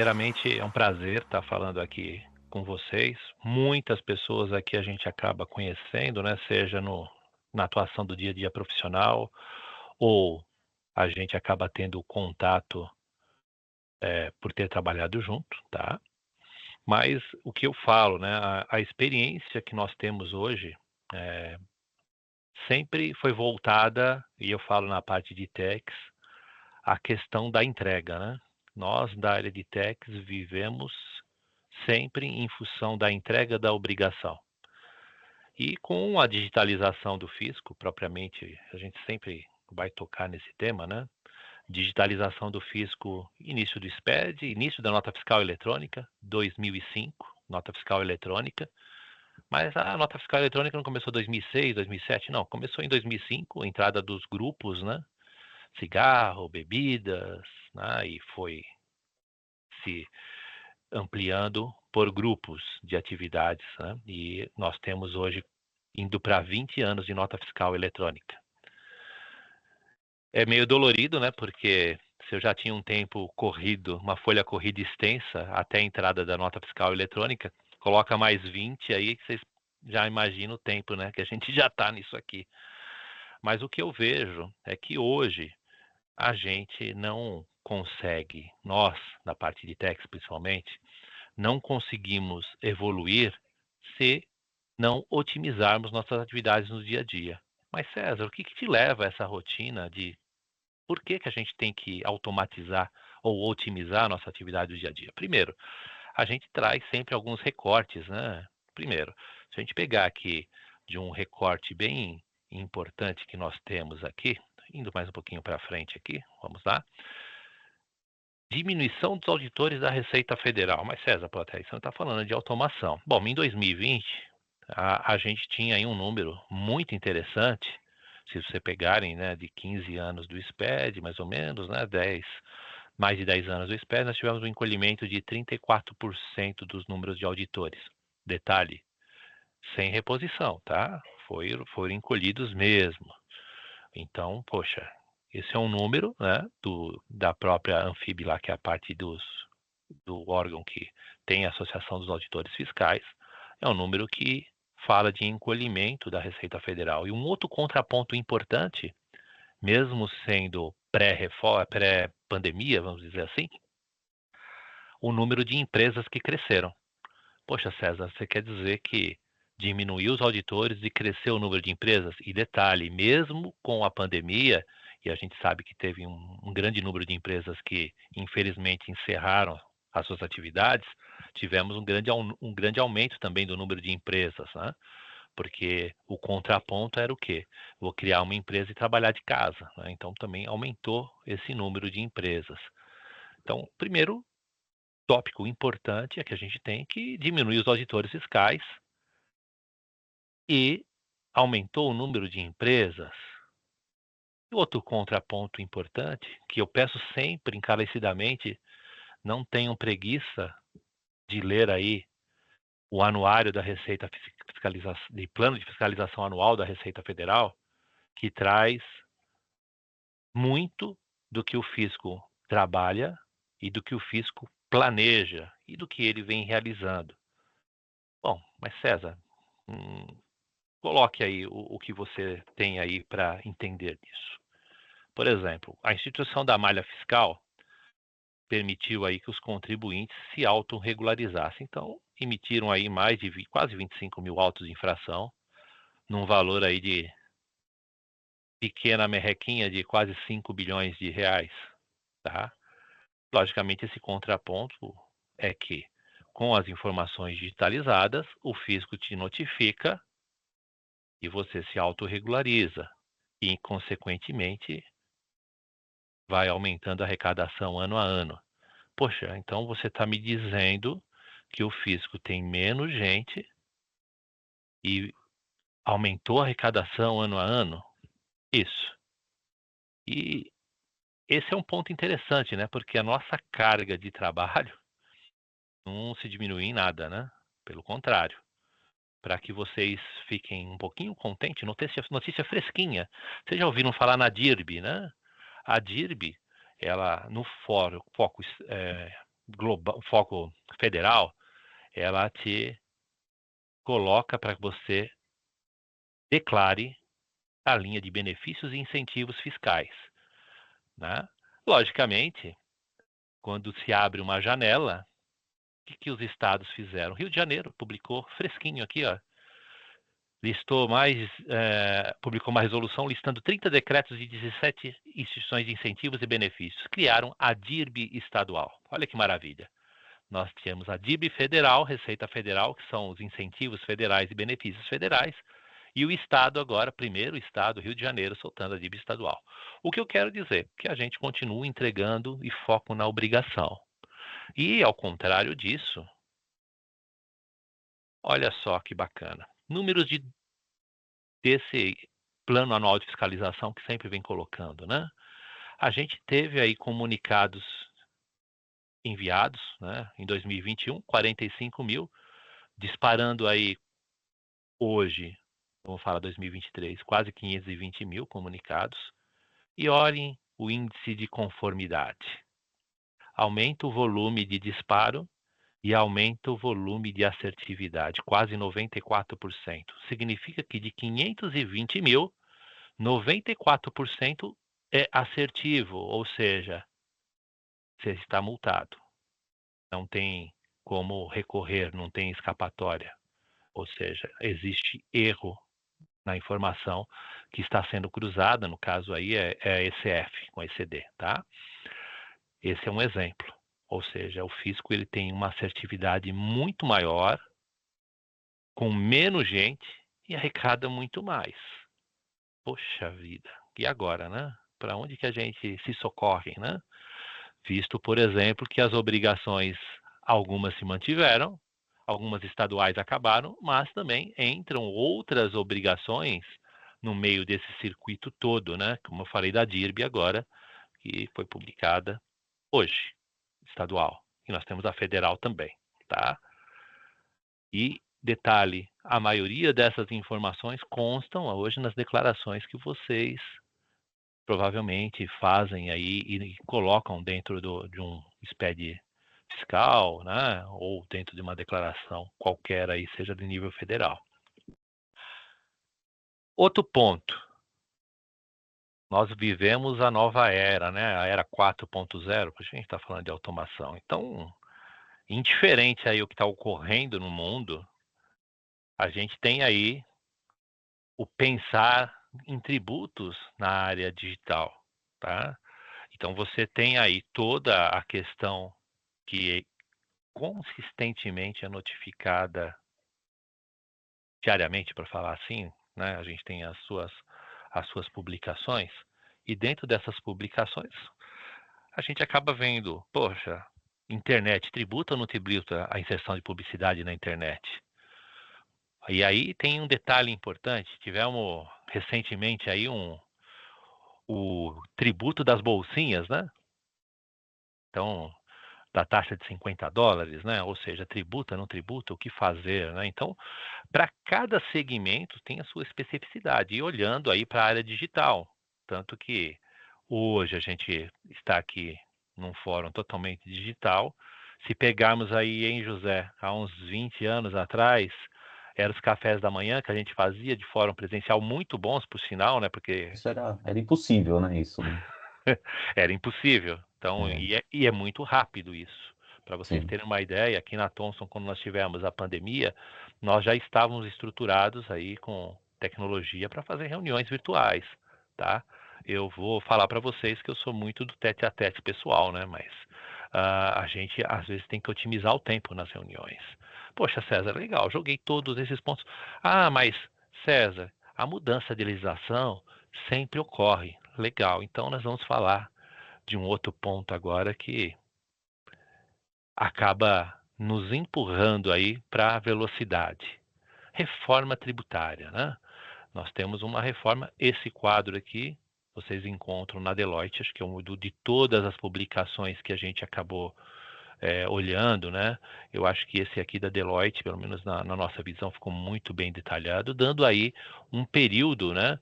primeiramente é um prazer estar falando aqui com vocês. Muitas pessoas aqui a gente acaba conhecendo, né? Seja na atuação do dia a dia profissional, ou a gente acaba tendo contato por ter trabalhado junto, tá? Mas o que eu falo, né? A experiência que nós temos hoje eh, sempre foi voltada, e eu falo na parte de techs, a questão da entrega, né? Nós, da área de techs, vivemos sempre em função da entrega da obrigação. E com a digitalização do fisco, propriamente, a gente sempre vai tocar nesse tema, né? Digitalização do fisco, início do SPED, início da nota fiscal eletrônica, 2005, nota fiscal eletrônica. Mas a nota fiscal eletrônica não começou em 2006, 2007, não. Começou em 2005, entrada dos grupos, né? Cigarro, bebidas, né? E foi se ampliando por grupos de atividades, né? E nós temos hoje indo para 20 anos de nota fiscal eletrônica. É meio dolorido, né? Porque se eu já tinha um tempo corrido, uma folha corrida extensa até a entrada da nota fiscal eletrônica, coloca mais 20 aí que vocês já imaginam o tempo, né? Que a gente já está nisso aqui. Mas o que eu vejo é que hoje a gente não consegue, nós, na parte de techs principalmente, não conseguimos evoluir se não otimizarmos nossas atividades no dia a dia. Mas César, o que te leva a essa rotina de por que a gente tem que automatizar ou otimizar a nossa atividade do dia a dia? Primeiro, a gente traz sempre alguns recortes, né? Primeiro, se a gente pegar aqui de um recorte bem importante que nós temos aqui, indo mais um pouquinho para frente aqui, vamos lá. Diminuição dos auditores da Receita Federal. Mas César, Platéia, você não está falando de automação. Bom, em 2020, a gente tinha aí um número muito interessante, se você pegarem, né, de 15 anos do SPED, mais ou menos, né, mais de 10 anos do SPED, nós tivemos um encolhimento de 34% dos números de auditores. Detalhe, sem reposição, tá? Foram encolhidos mesmo. Então, poxa, esse é um número, né, da própria Anfib lá, que é a parte do órgão que tem a Associação dos Auditores Fiscais, é um número que fala de encolhimento da Receita Federal. E um outro contraponto importante, mesmo sendo pré-pandemia, vamos dizer assim, o número de empresas que cresceram. Poxa, César, você quer dizer que diminuiu os auditores e cresceu o número de empresas? E detalhe, mesmo com a pandemia, e a gente sabe que teve um grande número de empresas que infelizmente encerraram as suas atividades, tivemos um grande aumento também do número de empresas, né? Porque o contraponto era o quê? Vou criar uma empresa e trabalhar de casa, né? Então também aumentou esse número de empresas. Então, primeiro tópico importante é que a gente tem que diminuir os auditores fiscais e aumentou o número de empresas. E outro contraponto importante, que eu peço sempre encarecidamente, não tenham preguiça de ler aí o anuário da Receita Fiscalização, de plano de fiscalização anual da Receita Federal, que traz muito do que o fisco trabalha e do que o fisco planeja e do que ele vem realizando. Bom, mas César, coloque aí o que você tem aí para entender disso. Por exemplo, a instituição da malha fiscal permitiu aí que os contribuintes se autorregularizassem. Então, emitiram aí mais de quase 25 mil autos de infração, num valor aí de pequena merrequinha de quase 5 bilhões de reais. Tá? Logicamente, esse contraponto é que, com as informações digitalizadas, o fisco te notifica e você se autorregulariza. E, consequentemente, vai aumentando a arrecadação ano a ano. Poxa, então você está me dizendo que o fisco tem menos gente e aumentou a arrecadação ano a ano? Isso. E esse é um ponto interessante, né? Porque a nossa carga de trabalho não se diminui em nada, né? Pelo contrário. Para que vocês fiquem um pouquinho contentes, notícia fresquinha. Vocês já ouviram falar na DIRB, né? A DIRB, ela no foco global, foco federal, ela te coloca para que você declare a linha de benefícios e incentivos fiscais, né? Logicamente, quando se abre uma janela, o que os estados fizeram? Rio de Janeiro publicou fresquinho aqui, ó, publicou uma resolução listando 30 decretos de 17 instituições de incentivos e benefícios. Criaram a DIRB estadual. Olha que maravilha. Nós temos a DIRB federal, Receita Federal, que são os incentivos federais e benefícios federais, e o Estado agora, primeiro o Estado, Rio de Janeiro, soltando a DIRB estadual. O que eu quero dizer? Que a gente continua entregando e foco na obrigação. E, ao contrário disso, olha só que bacana. Números desse plano anual de fiscalização que sempre vem colocando, né? A gente teve aí comunicados enviados, né, em 2021, 45 mil, disparando aí hoje, vamos falar 2023, quase 520 mil comunicados. E olhem o índice de conformidade. Aumenta o volume de disparo e aumenta o volume de assertividade, quase 94%. Significa que de 520 mil, 94% é assertivo, ou seja, você está multado. Não tem como recorrer, não tem escapatória. Ou seja, existe erro na informação que está sendo cruzada, no caso aí é ECF com ECD, tá? Esse é um exemplo. Ou seja, o fisco ele tem uma assertividade muito maior, com menos gente e arrecada muito mais. Poxa vida, e agora, né? Para onde que a gente se socorre, né? Visto, por exemplo, que as obrigações, algumas se mantiveram, algumas estaduais acabaram, mas também entram outras obrigações no meio desse circuito todo, né? Como eu falei da DIRB agora, que foi publicada hoje, estadual. E nós temos a federal também, tá? E detalhe, a maioria dessas informações constam hoje nas declarações que vocês provavelmente fazem aí e colocam dentro de um SPED fiscal, né? Ou dentro de uma declaração qualquer aí, seja de nível federal. Outro ponto, nós vivemos a nova era, né? A era 4.0, a gente está falando de automação. Então, indiferente aí o que está ocorrendo no mundo, a gente tem aí o pensar em tributos na área digital, tá? Então você tem aí toda a questão que consistentemente é notificada diariamente, para falar assim, né? A gente tem as suas publicações, e dentro dessas publicações a gente acaba vendo, poxa, internet tributa ou não tributa a inserção de publicidade na internet? E aí tem um detalhe importante, tivemos recentemente aí o tributo das bolsinhas, né? Então, da taxa de $50, né? Ou seja, tributa, não tributa, o que fazer, né? Então, para cada segmento tem a sua especificidade, e olhando aí para a área digital, tanto que hoje a gente está aqui num fórum totalmente digital. Se pegarmos aí em José, há uns 20 anos atrás, eram os cafés da manhã que a gente fazia de fórum presencial, muito bons, por sinal, né? Porque Isso era impossível, né? Isso, né? era impossível. Então, É, e é muito rápido isso. Para vocês sim. terem uma ideia, aqui na Thomson, quando nós tivemos a pandemia, nós já estávamos estruturados aí com tecnologia para fazer reuniões virtuais, tá? Eu vou falar para vocês que eu sou muito do tete a tete pessoal, né? Mas a gente às vezes tem que otimizar o tempo nas reuniões. Poxa, César, legal, joguei todos esses pontos. Ah, mas César, a mudança de legislação sempre ocorre. Legal, então nós vamos falar de um outro ponto agora que acaba nos empurrando aí para a velocidade. Reforma tributária, né? Nós temos uma reforma, esse quadro aqui, vocês encontram na Deloitte, acho que é um de todas as publicações que a gente acabou olhando, né? Eu acho que esse aqui da Deloitte, pelo menos na nossa visão, ficou muito bem detalhado, dando aí um período, né?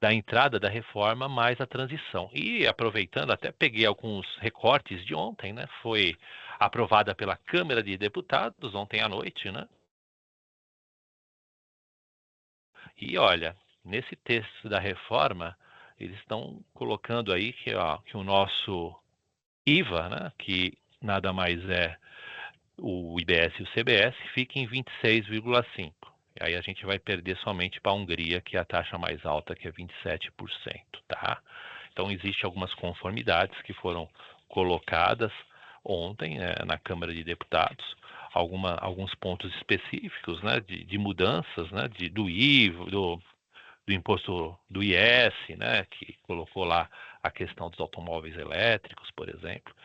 da entrada da reforma mais a transição. E aproveitando, até peguei alguns recortes de ontem, né? Foi aprovada pela Câmara de Deputados ontem à noite, né? E olha, nesse texto da reforma, eles estão colocando aí que o nosso IVA, né, que nada mais é o IBS e o CBS, fica em 26,5%. E aí a gente vai perder somente para a Hungria, que é a taxa mais alta, que é 27%, tá? Então, existem algumas conformidades que foram colocadas ontem, na Câmara de Deputados, alguns pontos específicos, né, de mudanças, né, do IVA, do imposto do IS, né, que colocou lá a questão dos automóveis elétricos, por exemplo.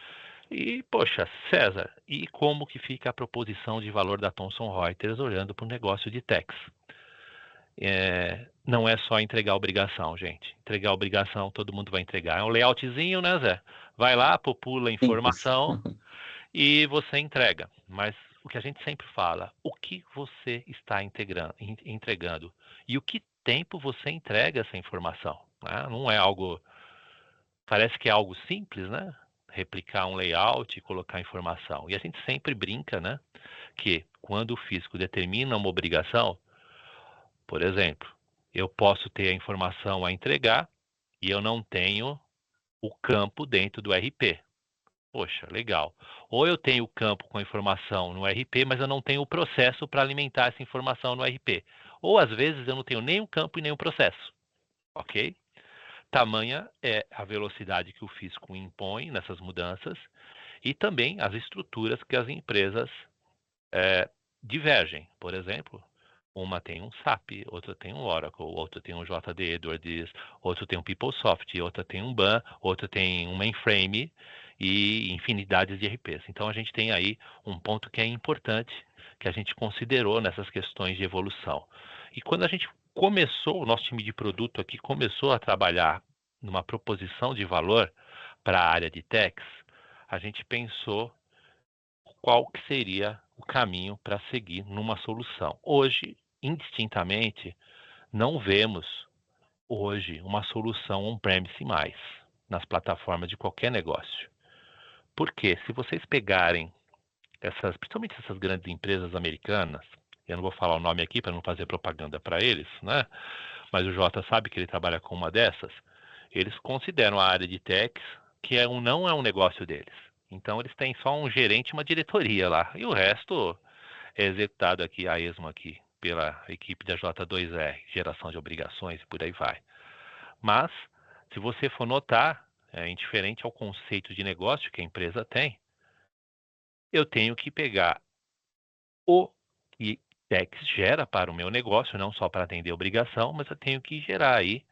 E, poxa, César, e como que fica a proposição de valor da Thomson Reuters olhando para o negócio de techs? Não é só entregar obrigação, gente. Entregar obrigação, todo mundo vai entregar. É um layoutzinho, né, Zé? Vai lá, popula a Simples. informação e você entrega. Mas o que a gente sempre fala, o que você está entregando e o que tempo você entrega essa informação, né? Não é algo, parece que é algo simples, né? Replicar um layout e colocar informação. E a gente sempre brinca, né? Que quando o fisco determina uma obrigação, por exemplo, eu posso ter a informação a entregar e eu não tenho o campo dentro do RP. Poxa, legal. Ou eu tenho o campo com a informação no RP, mas eu não tenho o processo para alimentar essa informação no RP. Ou às vezes eu não tenho nem o campo e nem o processo. Ok? Tamanha é a velocidade que o fisco impõe nessas mudanças e também as estruturas que as empresas divergem. Por exemplo, uma tem um SAP, outra tem um Oracle, outra tem um JD Edwards, outra tem um PeopleSoft, outra tem um BAN, outra tem um mainframe e infinidades de RPs. Então a gente tem aí um ponto que é importante, que a gente considerou nessas questões de evolução. E quando a gente começou, o nosso time de produto aqui começou a trabalhar numa proposição de valor para a área de techs, a gente pensou qual que seria o caminho para seguir numa solução. Hoje, indistintamente, não vemos hoje uma solução on-premise mais nas plataformas de qualquer negócio. Porque se vocês pegarem principalmente essas grandes empresas americanas, eu não vou falar o nome aqui para não fazer propaganda para eles, né? Mas o Jota sabe que ele trabalha com uma dessas. Eles consideram a área de techs que não é um negócio deles. Então eles têm só um gerente e uma diretoria lá. E o resto é executado aqui, a esmo aqui, pela equipe da J2R, geração de obrigações e por aí vai. Mas, se você for notar, indiferente ao conceito de negócio que a empresa tem, eu tenho que pegar o que Tex gera para o meu negócio, não só para atender a obrigação, mas eu tenho que gerar aí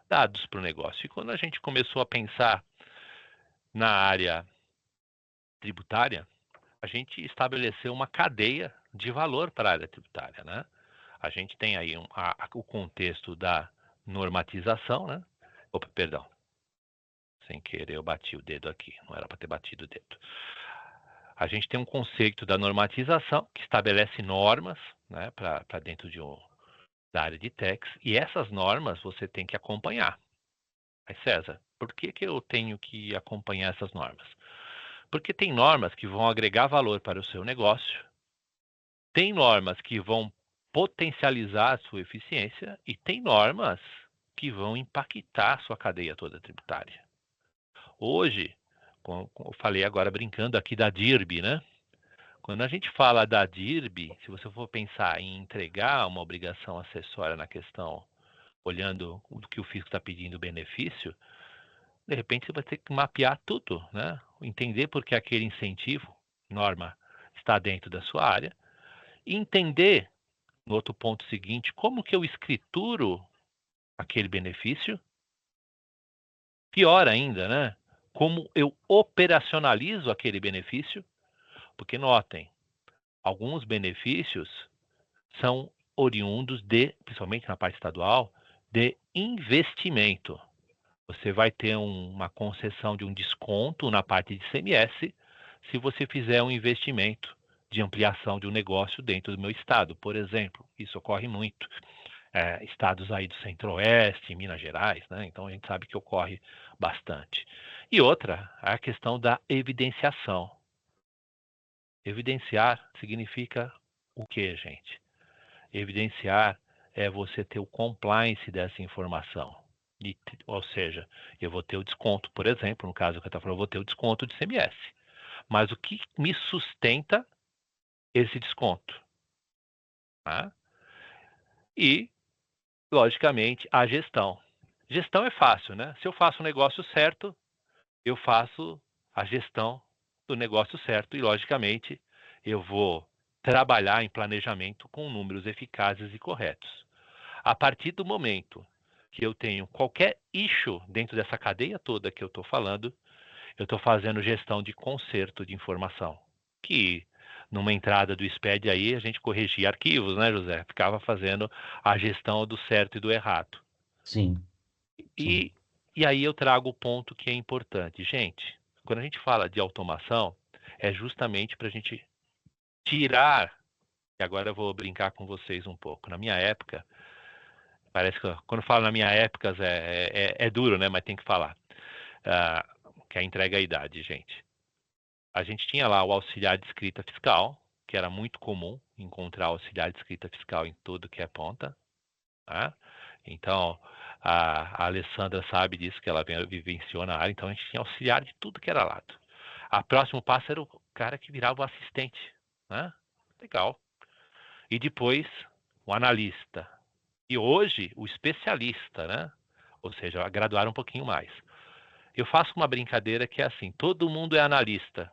dados para o negócio. E quando a gente começou a pensar na área tributária, a gente estabeleceu uma cadeia de valor para a área tributária, né? A gente tem aí o contexto da normatização, né? Opa, perdão, sem querer eu bati o dedo aqui, não era para ter batido o dedo. A gente tem um conceito da normatização que estabelece normas, né, para dentro da área de techs, e essas normas você tem que acompanhar. Mas César, por que eu tenho que acompanhar essas normas? Porque tem normas que vão agregar valor para o seu negócio, tem normas que vão potencializar a sua eficiência e tem normas que vão impactar a sua cadeia toda tributária. Hoje, como eu falei agora brincando aqui da DIRB, né? Quando a gente fala da DIRB, se você for pensar em entregar uma obrigação acessória na questão, olhando o que o fisco está pedindo benefício, de repente você vai ter que mapear tudo, né? Entender por que aquele incentivo, norma, está dentro da sua área, e entender, no outro ponto seguinte, como que eu escrituro aquele benefício. Pior ainda, né? Como eu operacionalizo aquele benefício, porque notem, alguns benefícios são oriundos principalmente na parte estadual, de investimento. Você vai ter uma concessão de um desconto na parte de ICMS se você fizer um investimento de ampliação de um negócio dentro do meu estado, por exemplo. Isso ocorre muito. estados aí do Centro-Oeste, Minas Gerais, né? Então a gente sabe que ocorre bastante. E outra, a questão da evidenciação. Evidenciar significa o quê, gente? Evidenciar é você ter o compliance dessa informação. Ou seja, eu vou ter o desconto, por exemplo, no caso que eu estou falando, eu vou ter o desconto de ICMS. Mas o que me sustenta esse desconto? Tá? E, logicamente, a gestão. Gestão é fácil, né? Se eu faço o negócio certo, eu faço a gestão do negócio certo e, logicamente, eu vou trabalhar em planejamento com números eficazes e corretos. A partir do momento que eu tenho qualquer issue dentro dessa cadeia toda que eu estou falando, eu estou fazendo gestão de conserto de informação, que numa entrada do SPED aí a gente corrigia arquivos, né, José? Ficava fazendo a gestão do certo e do errado. Sim, sim. E, e aí eu trago o ponto que é importante. Gente, quando a gente fala de automação, é justamente para a gente tirar, e agora eu vou brincar com vocês um pouco. Na minha época, parece que quando falo na minha época é duro, né? Mas tem que falar. Que é a entrega à idade, gente. A gente tinha lá o auxiliar de escrita fiscal, que era muito comum encontrar auxiliar de escrita fiscal em tudo que é ponta. Tá? Então, a Alessandra sabe disso, que ela vivenciou na área, então a gente tinha auxiliar de tudo que era lado. A próximo passo era o cara que virava o assistente. Né? Legal. E depois, o analista. E hoje, o especialista, né? Ou seja, graduar um pouquinho mais. Eu faço uma brincadeira que é assim: todo mundo é analista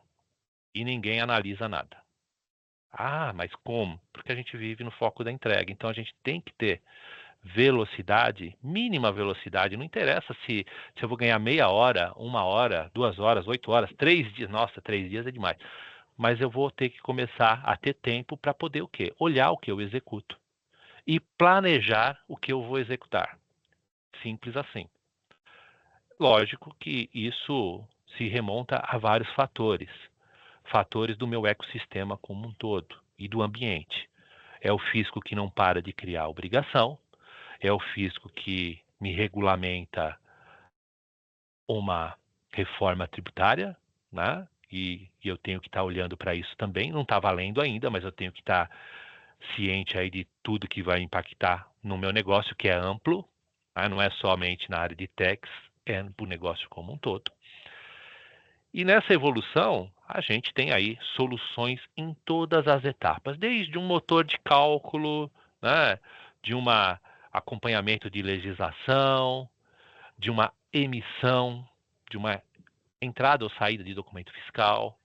e ninguém analisa nada. Ah, mas como? Porque a gente vive no foco da entrega. Então a gente tem que ter velocidade, mínima velocidade. Não interessa se eu vou ganhar meia hora, 1 hora, 2 horas, 8 horas, 3 dias. Nossa, 3 dias é demais. Mas eu vou ter que começar a ter tempo para poder o quê? Olhar o que eu executo e planejar o que eu vou executar. Simples assim. Lógico que isso se remonta a vários fatores. Fatores do meu ecossistema como um todo e do ambiente. É o fisco que não para de criar obrigação, é o fisco que me regulamenta uma reforma tributária, né? E eu tenho que estar olhando para isso também. Não está valendo ainda, mas eu tenho que estar ciente aí de tudo que vai impactar no meu negócio, que é amplo, né? Não é somente na área de tax, é para o negócio como um todo. E nessa evolução, a gente tem aí soluções em todas as etapas, desde um motor de cálculo, né, de um acompanhamento de legislação, de uma emissão, de uma entrada ou saída de documento fiscal,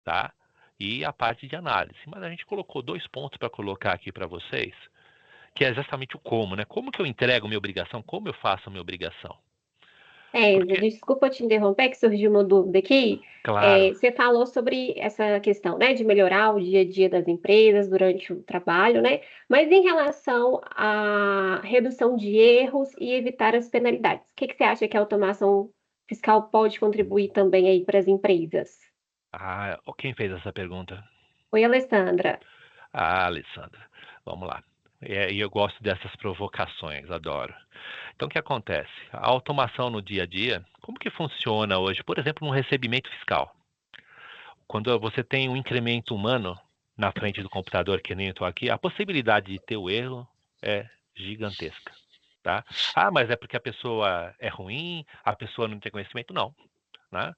tá? E a parte de análise. Mas a gente colocou 2 pontos para colocar aqui para vocês, que é exatamente o como, né? Como que eu entrego minha obrigação? Como eu faço a minha obrigação? Porque, Desculpa te interromper, que surgiu uma dúvida aqui. claro, Você falou sobre essa questão, né, de melhorar o dia a dia das empresas durante o trabalho, né? Mas em relação à redução de erros e evitar as penalidades, o que que você acha que a automação fiscal pode contribuir também aí para as empresas? quem fez essa pergunta? Oi, Alessandra. Alessandra, vamos lá. E eu gosto dessas provocações, adoro. Então, o que acontece? A automação no dia a dia, como que funciona hoje? Por exemplo, no recebimento fiscal. Quando você tem um incremento humano na frente do computador, que nem eu estou aqui, a possibilidade de ter o erro é gigantesca. Tá? Mas é porque a pessoa é ruim, a pessoa não tem conhecimento? Não. Né?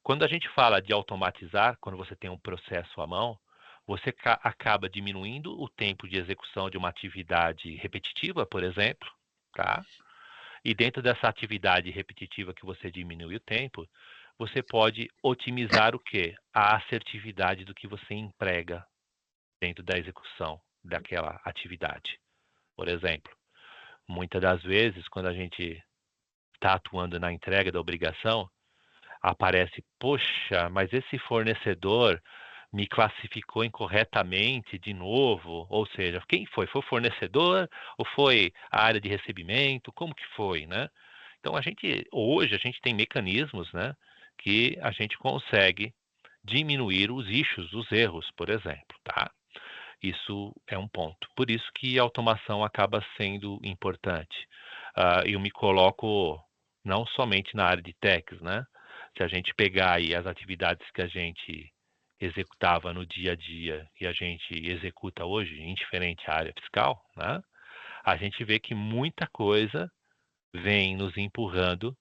Quando a gente fala de automatizar, quando você tem um processo à mão, você acaba diminuindo o tempo de execução de uma atividade repetitiva, por exemplo, tá? E dentro dessa atividade repetitiva que você diminui o tempo, você pode otimizar o quê? A assertividade do que você emprega dentro da execução daquela atividade. Por exemplo, muitas das vezes, quando a gente está atuando na entrega da obrigação, aparece, poxa, mas esse fornecedor me classificou incorretamente de novo, ou seja, quem foi? Foi o fornecedor ou foi a área de recebimento? Como que foi, né? Então hoje a gente tem mecanismos, né, que a gente consegue diminuir os issues, os erros, por exemplo, tá? Isso é um ponto. Por isso que a automação acaba sendo importante. Eu me coloco não somente na área de techs, né? Se a gente pegar aí as atividades que a gente executava no dia a dia e a gente executa hoje, indiferente à área fiscal, né? A gente vê que muita coisa vem nos empurrando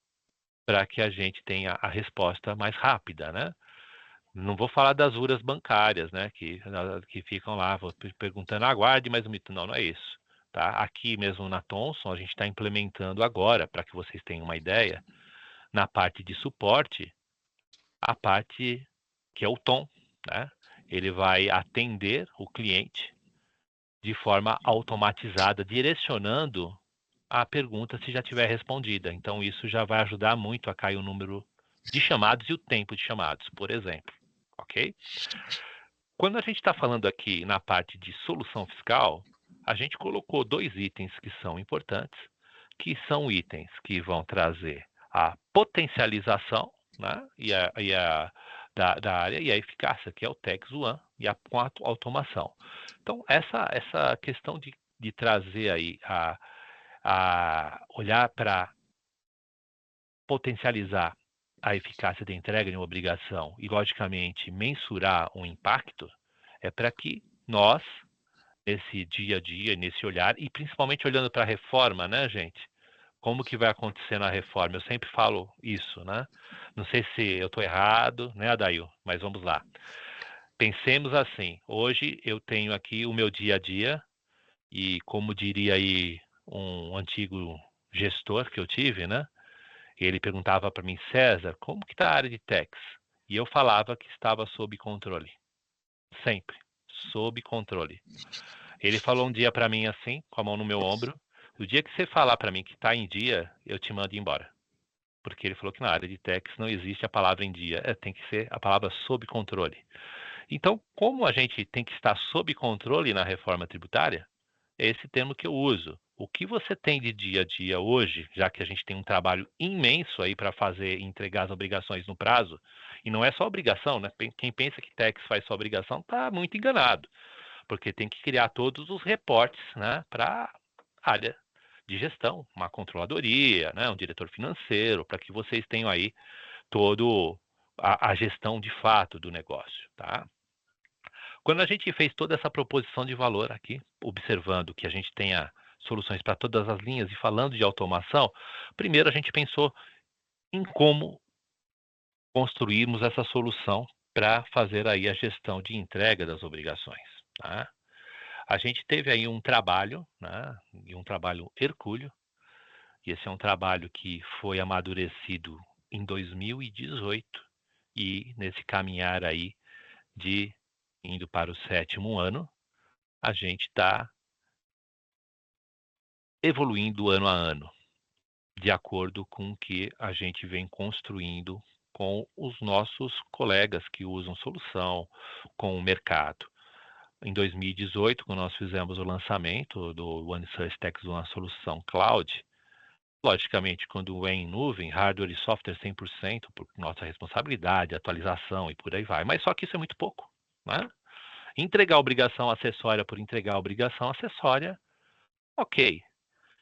para que a gente tenha a resposta mais rápida, né? Não vou falar das URAs bancárias, né? Que ficam lá perguntando, aguarde mais um minuto. Não, não é isso. Tá? Aqui mesmo na Thomson, a gente está implementando agora, para que vocês tenham uma ideia, na parte de suporte, a parte que é o Tom, né? Ele vai atender o cliente de forma automatizada, direcionando a pergunta se já tiver respondida. Então, isso já vai ajudar muito a cair o número de chamados e o tempo de chamados, por exemplo. Ok? Quando a gente está falando aqui na parte de solução fiscal, a gente colocou 2 itens que são importantes, que são itens que vão trazer a potencialização, né, da área e a eficácia, que é o Tax One e com a automação. Então, essa questão de trazer aí a olhar para potencializar a eficácia da entrega de uma obrigação e, logicamente, mensurar o impacto, é para que nós, nesse dia a dia, nesse olhar, e principalmente olhando para a reforma, né, gente? Como que vai acontecer na reforma? Eu sempre falo isso, né? Não sei se eu estou errado, né, Adail? Mas vamos lá. Pensemos assim, hoje eu tenho aqui o meu dia a dia e, como diria aí um antigo gestor que eu tive, né? Ele perguntava para mim, César, como que está a área de tax? E eu falava que estava sob controle. Sempre. Sob controle. Ele falou um dia para mim assim, com a mão no meu ombro, o dia que você falar para mim que está em dia, eu te mando embora. Porque ele falou que na área de tax não existe a palavra em dia, tem que ser a palavra sob controle. Então, como a gente tem que estar sob controle na reforma tributária, é esse termo que eu uso. O que você tem de dia a dia hoje, já que a gente tem um trabalho imenso aí para fazer e entregar as obrigações no prazo, e não é só obrigação, né? Quem pensa que tax faz só obrigação está muito enganado, porque tem que criar todos os reportes, né, para a área de gestão, uma controladoria, né, um diretor financeiro, para que vocês tenham aí todo a gestão de fato do negócio, tá? Quando a gente fez toda essa proposição de valor aqui, observando que a gente tenha soluções para todas as linhas e falando de automação, primeiro a gente pensou em como construirmos essa solução para fazer aí a gestão de entrega das obrigações. Tá? A gente teve aí um trabalho, né, e um trabalho hercúleo, e esse é um trabalho que foi amadurecido em 2018 e nesse caminhar aí de indo para o 7º ano, a gente está evoluindo ano a ano, de acordo com o que a gente vem construindo com os nossos colegas que usam solução, com o mercado. Em 2018, quando nós fizemos o lançamento do OneSource Tax One solução cloud, logicamente, quando é em nuvem, hardware e software 100% por nossa responsabilidade, atualização e por aí vai. Mas só que isso é muito pouco, né? Entregar a obrigação acessória por entregar a obrigação acessória, ok.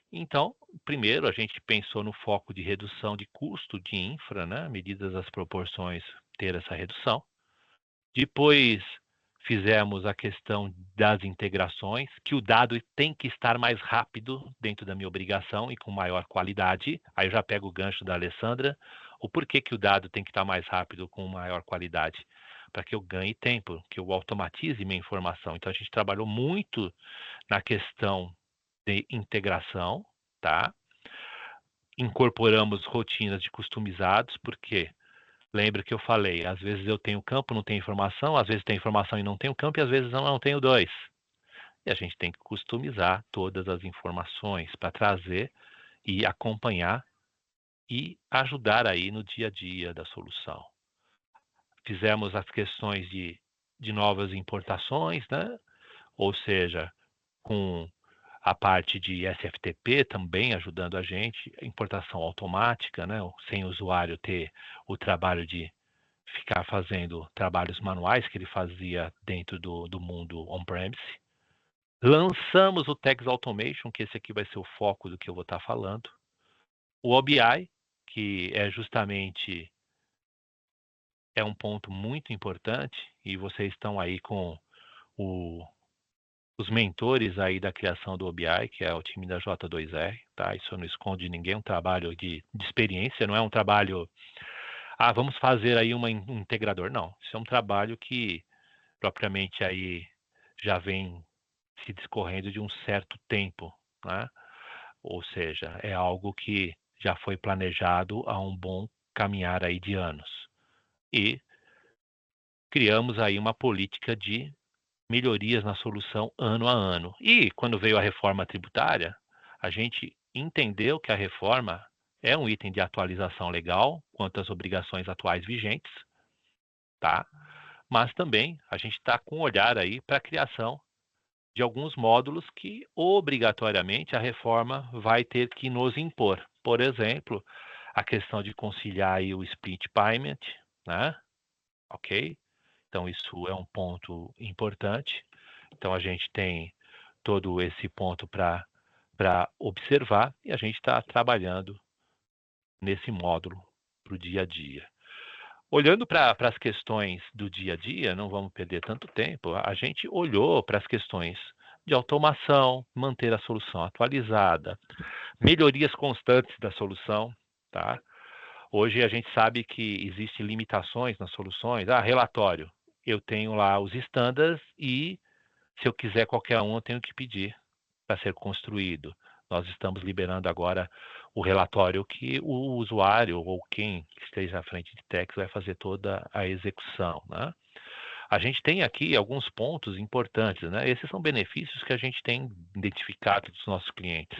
Então, primeiro a gente pensou no foco de redução de custo de infra, né? Medidas as proporções ter essa redução. Depois fizemos a questão das integrações, que o dado tem que estar mais rápido dentro da minha obrigação e com maior qualidade. Aí eu já pego o gancho da Alessandra. O porquê que o dado tem que estar mais rápido com maior qualidade? Para que eu ganhe tempo, que eu automatize minha informação. Então a gente trabalhou muito na questão de integração, tá? Incorporamos rotinas de customizados, porque lembra que eu falei, às vezes eu tenho campo, não tenho informação, às vezes tenho informação e não tenho campo, e às vezes não tenho dois. E a gente tem que customizar todas as informações para trazer e acompanhar e ajudar aí no dia a dia da solução. Fizemos as questões de novas importações, né? Ou seja, com a parte de SFTP também ajudando a gente, importação automática, né? Sem o usuário ter o trabalho de ficar fazendo trabalhos manuais que ele fazia dentro do mundo on-premise. Lançamos o Tax Automation, que esse aqui vai ser o foco do que eu vou estar falando. O OBI, que é justamente um ponto muito importante, e vocês estão aí com os mentores aí da criação do OBI, que é o time da J2R, tá? Isso não esconde ninguém, é um trabalho de experiência, não é um trabalho, vamos fazer aí um integrador, não. Isso é um trabalho que propriamente aí já vem se discorrendo de um certo tempo, né? Ou seja, é algo que já foi planejado há um bom caminhar aí de anos. E criamos aí uma política de melhorias na solução ano a ano. E quando veio a reforma tributária, a gente entendeu que a reforma é um item de atualização legal quanto às obrigações atuais vigentes, tá? Mas também a gente está com um olhar aí para a criação de alguns módulos que obrigatoriamente a reforma vai ter que nos impor. Por exemplo, a questão de conciliar aí o split payment, né? Ok? Então isso é um ponto importante. Então a gente tem todo esse ponto para observar e a gente está trabalhando nesse módulo para o dia a dia. Olhando para as questões do dia a dia, não vamos perder tanto tempo, a gente olhou para as questões de automação, manter a solução atualizada, melhorias constantes da solução, tá? Hoje a gente sabe que existem limitações nas soluções. Relatório. Eu tenho lá os estándares e se eu quiser qualquer um, eu tenho que pedir para ser construído. Nós estamos liberando agora o relatório que o usuário ou quem esteja à frente de Tex vai fazer toda a execução, né? A gente tem aqui alguns pontos importantes, né? Esses são benefícios que a gente tem identificado dos nossos clientes.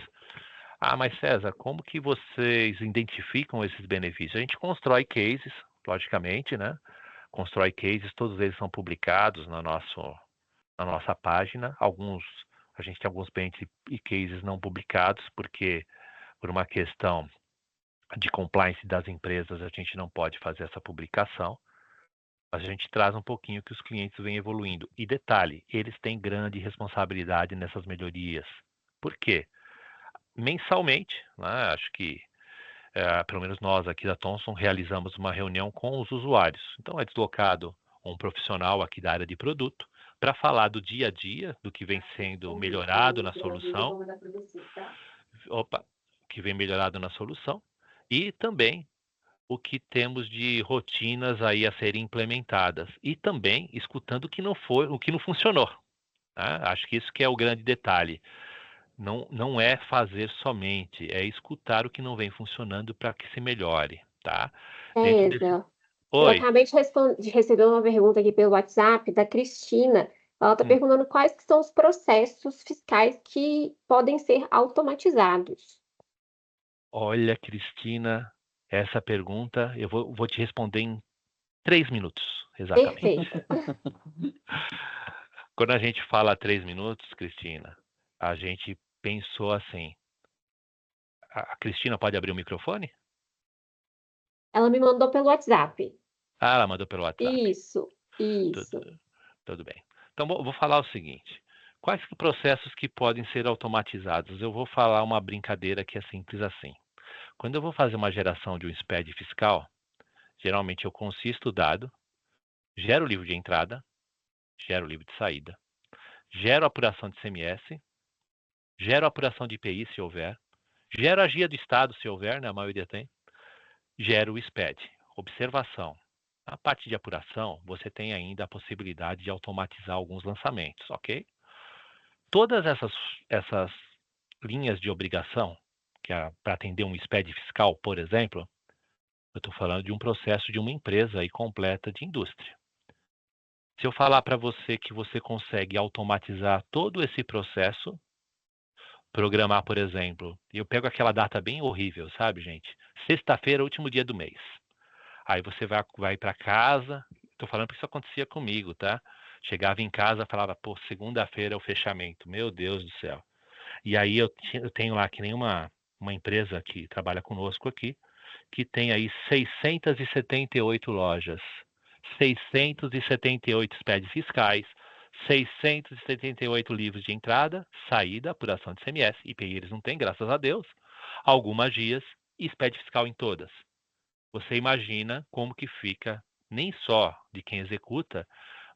Mas César, como que vocês identificam esses benefícios? A gente constrói cases, logicamente, né? Constrói cases, todos eles são publicados na nossa página. A gente tem alguns bench e cases não publicados, porque por uma questão de compliance das empresas, a gente não pode fazer essa publicação. Mas a gente traz um pouquinho que os clientes vêm evoluindo. E detalhe, eles têm grande responsabilidade nessas melhorias. Por quê? Mensalmente, né, acho que pelo menos nós aqui da Thomson realizamos uma reunião com os usuários. Então é deslocado um profissional aqui da área de produto para falar do dia a dia, do que vem sendo melhorado na solução. Que vem melhorado na solução. E também o que temos de rotinas aí a serem implementadas. E também escutando o que não funcionou. Né? Acho que isso que é o grande detalhe. Não é fazer somente, é escutar o que não vem funcionando para que se melhore, tá? Eu Oi. acabei de receber uma pergunta aqui pelo WhatsApp da Cristina. Ela está perguntando quais que são os processos fiscais que podem ser automatizados. Olha, Cristina, essa pergunta eu vou te responder em 3 minutos, exatamente. Perfeito. Quando a gente fala 3 minutos, Cristina, a gente pensou assim. A Cristina pode abrir o microfone? Ela me mandou pelo WhatsApp. Ela mandou pelo WhatsApp. Isso. Tudo bem. Então, vou falar o seguinte. Quais processos que podem ser automatizados? Eu vou falar uma brincadeira que é simples assim. Quando eu vou fazer uma geração de um SPED fiscal, geralmente eu consisto o dado, gero o livro de entrada, gero o livro de saída, gero a apuração de CMS, gero a apuração de IPI, se houver, gero a guia do Estado, se houver, né, a maioria tem, gero o SPED. Observação. Na parte de apuração, você tem ainda a possibilidade de automatizar alguns lançamentos, ok? Todas essas linhas de obrigação, que é para atender um SPED fiscal, por exemplo, eu estou falando de um processo de uma empresa aí completa de indústria. Se eu falar para você que você consegue automatizar todo esse processo, programar, por exemplo, eu pego aquela data bem horrível, sabe, gente? Sexta-feira, último dia do mês. Aí você vai para casa, estou falando porque isso acontecia comigo, tá? Chegava em casa, falava, pô, segunda-feira é o fechamento, meu Deus do céu. E aí eu tenho lá que nem uma empresa que trabalha conosco aqui, que tem aí 678 lojas, 678 SPEDs fiscais, 678 livros de entrada, saída, apuração de CMS, IPI eles não têm, graças a Deus, algumas GIAs e SPED fiscal em todas. Você imagina como que fica, nem só de quem executa,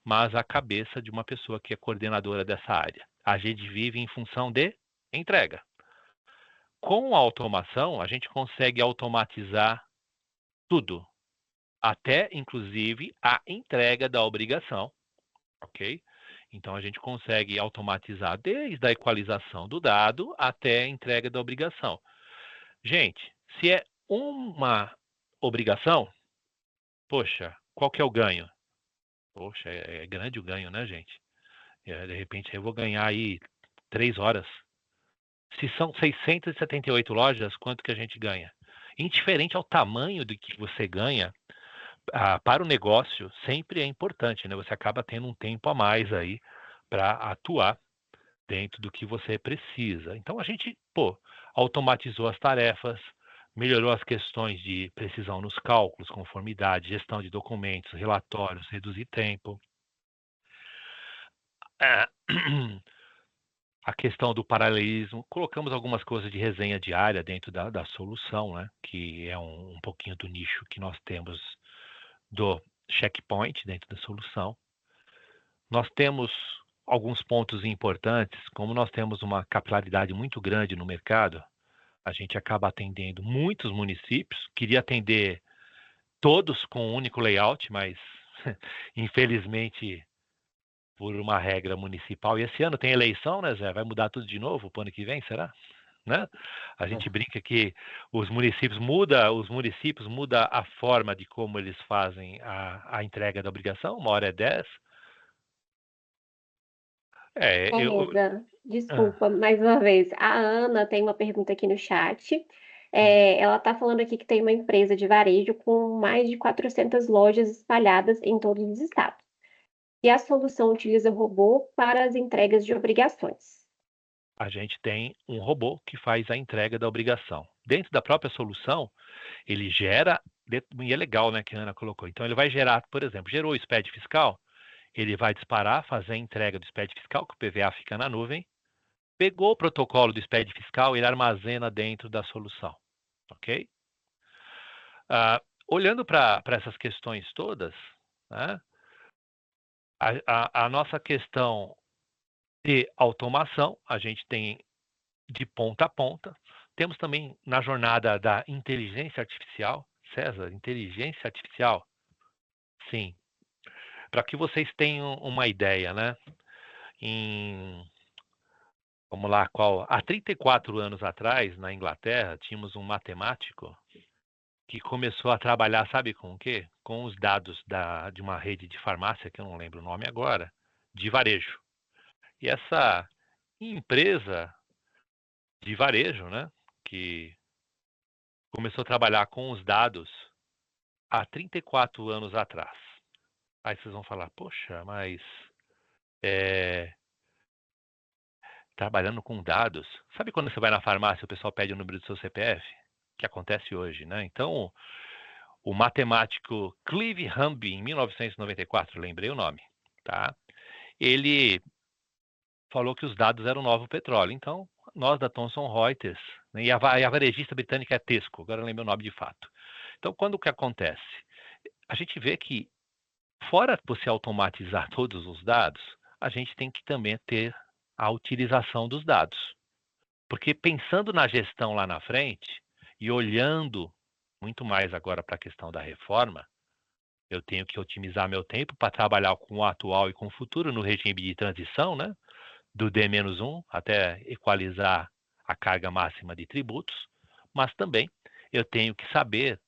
mas a cabeça de uma pessoa que é coordenadora dessa área. A gente vive em função de entrega. Com a automação, a gente consegue automatizar tudo, até inclusive a entrega da obrigação, ok? Então a gente consegue automatizar desde a equalização do dado até a entrega da obrigação. Gente, se é uma obrigação, poxa, qual que é o ganho? Poxa, é grande o ganho, né, gente? De repente eu vou ganhar aí 3 horas. Se são 678 lojas, quanto que a gente ganha? Indiferente ao tamanho do que você ganha, para o negócio sempre é importante, né? Você acaba tendo um tempo a mais aí para atuar dentro do que você precisa. Então a gente, automatizou as tarefas, melhorou as questões de precisão nos cálculos, conformidade, gestão de documentos, relatórios, reduzir tempo. A questão do paralelismo, colocamos algumas coisas de resenha diária dentro da solução, né? Que é um pouquinho do nicho que nós temos do checkpoint dentro da solução. Nós temos alguns pontos importantes, como nós temos uma capilaridade muito grande no mercado, a gente acaba atendendo muitos municípios, queria atender todos com um único layout, mas infelizmente por uma regra municipal, e esse ano tem eleição, né, Zé? Vai mudar tudo de novo pro ano que vem, será? Né? A gente brinca que os municípios muda a forma de como eles fazem a entrega da obrigação, uma hora é 10. Zé, desculpa, mais uma vez. A Ana tem uma pergunta aqui no chat. Ela está falando aqui que tem uma empresa de varejo com mais de 400 lojas espalhadas em todos os estados. E a solução utiliza robô para as entregas de obrigações. A gente tem um robô que faz a entrega da obrigação. Dentro da própria solução, ele gera, e é legal, né, que a Ana colocou. Então, ele vai gerar, por exemplo, gerou o SPED fiscal, ele vai disparar, fazer a entrega do SPED fiscal, que o PVA fica na nuvem, pegou o protocolo do SPED fiscal, ele armazena dentro da solução, ok? Olhando para essas questões todas, né, a nossa questão de automação, a gente tem de ponta a ponta. Temos também na jornada da inteligência artificial. César, inteligência artificial? Sim. Para que vocês tenham uma ideia, né? Vamos lá, há 34 anos atrás, na Inglaterra, tínhamos um matemático que começou a trabalhar, sabe com o quê? Com os dados de uma rede de farmácia, que eu não lembro o nome agora, de varejo. E essa empresa de varejo, né, que começou a trabalhar com os dados há 34 anos atrás. Aí vocês vão falar, poxa, mas trabalhando com dados. Sabe quando você vai na farmácia e o pessoal pede o número do seu CPF? Que acontece hoje, né? Então, o matemático Clive Humby, em 1994, lembrei o nome, tá? Ele falou que os dados eram o novo petróleo. Então, nós da Thomson Reuters, né, e a varejista britânica é Tesco, agora eu lembro o nome de fato. Então, quando o que acontece? A gente vê que, fora você automatizar todos os dados, a gente tem que também ter a utilização dos dados. Porque pensando na gestão lá na frente, e olhando muito mais agora para a questão da reforma, eu tenho que otimizar meu tempo para trabalhar com o atual e com o futuro no regime de transição, né? Do D-1 até equalizar a carga máxima de tributos, mas também eu tenho que saber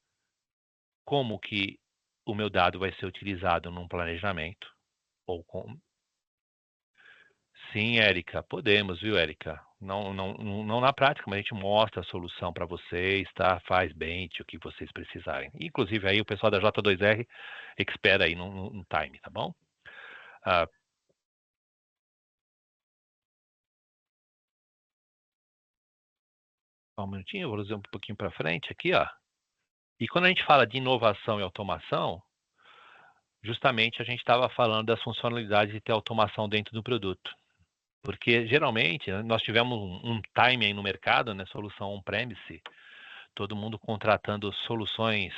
como que o meu dado vai ser utilizado num planejamento ou com... Sim, Érica, podemos, viu, Érica? Não na prática, mas a gente mostra a solução para vocês, tá? Faz bench o que vocês precisarem. Inclusive aí o pessoal da J2R espera aí no time, tá bom? Só um minutinho, eu vou fazer um pouquinho para frente aqui, ó. E quando a gente fala de inovação e automação, justamente a gente estava falando das funcionalidades de ter automação dentro do produto. Porque, geralmente, né, nós tivemos um time aí no mercado, né, solução on-premise, todo mundo contratando soluções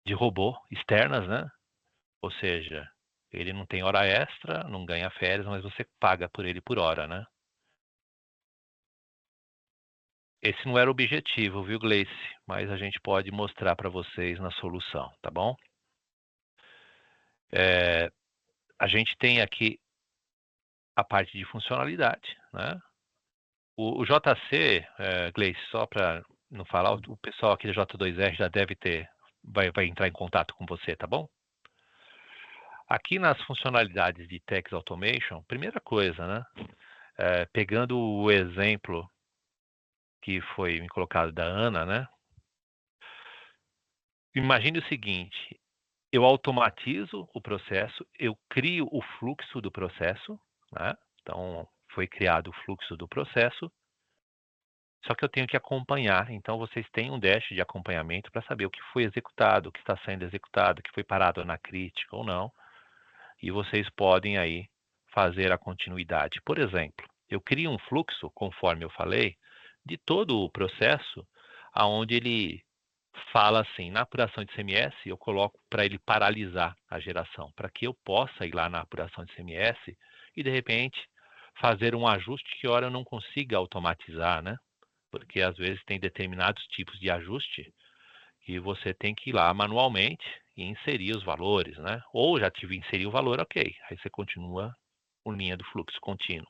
de robô externas, né? Ou seja, ele não tem hora extra, não ganha férias, mas você paga por ele por hora, né? Esse não era o objetivo, viu, Gleice? Mas a gente pode mostrar para vocês na solução, tá bom? A gente tem aqui a parte de funcionalidade, né? O JC, Gleice, só para não falar, o pessoal aqui da J2R já deve ter, vai entrar em contato com você, tá bom? Aqui nas funcionalidades de Text Automation, primeira coisa, né? Pegando o exemplo que foi me colocado da Ana, né? Imagine o seguinte, eu automatizo o processo, eu crio o fluxo do processo, né? Então, foi criado o fluxo do processo, só que eu tenho que acompanhar. Então, vocês têm um dash de acompanhamento para saber o que foi executado, o que está sendo executado, o que foi parado na crítica ou não. E vocês podem aí fazer a continuidade. Por exemplo, eu crio um fluxo, conforme eu falei, de todo o processo, aonde ele fala assim, na apuração de CMS, eu coloco para ele paralisar a geração, para que eu possa ir lá na apuração de CMS e, de repente, fazer um ajuste que, ora, eu não consiga automatizar, né? Porque, às vezes, tem determinados tipos de ajuste que você tem que ir lá manualmente e inserir os valores, né? Ou já tive inserir o valor, ok. Aí você continua com linha do fluxo contínuo.